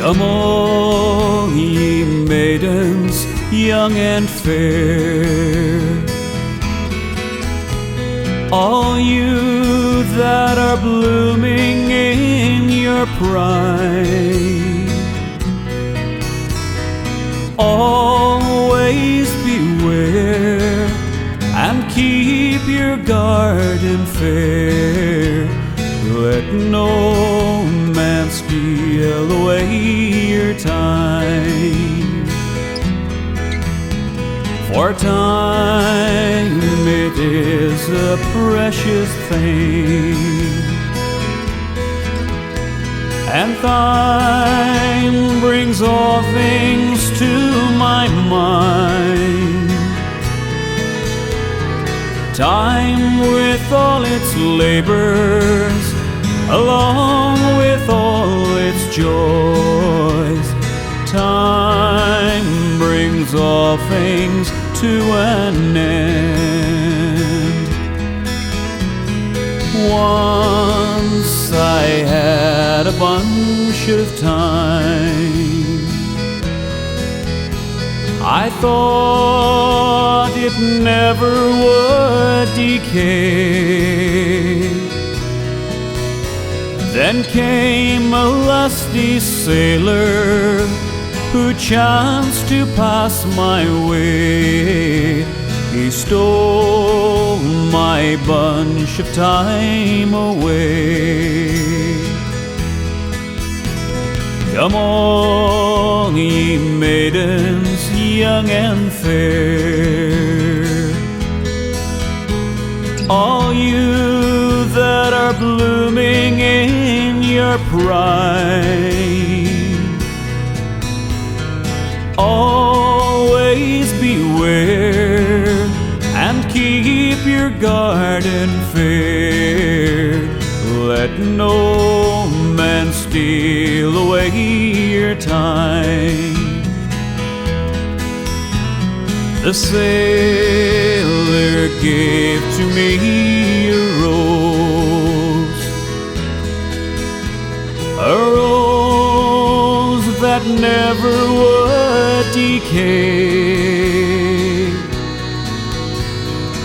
Come all ye maidens young and fair, all you that are blooming in your pride, always beware and keep your garden fair. Let no man steal away your time, for time it is a precious thing, and Thyme brings all things to my mind. Time with all its labors, along with all its joys, time brings all things to an end. Once I had a bunch of thyme, I thought it never would decay. Then came a lusty sailor who chanced to pass my way. He stole my bunch of thyme away. Come all ye maidens young and fair, all you that are blooming in your pride, always beware and keep your garden fair. Let no man steal away your time. The sailor gave to me a rose that never would decay.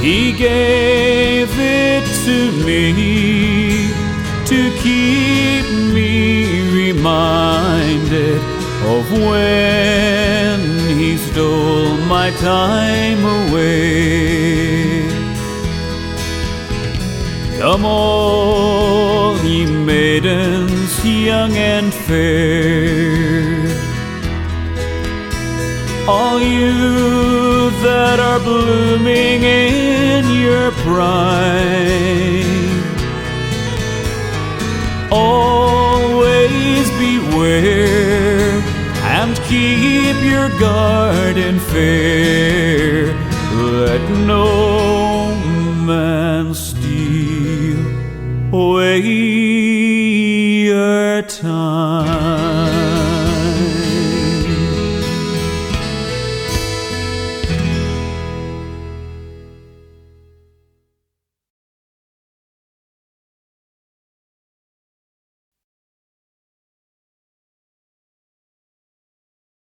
He gave it to me to keep me reminded of when he stole my time away. Come all ye maidens young and fair, all you that are blooming in your pride, always beware and keep your garden fair.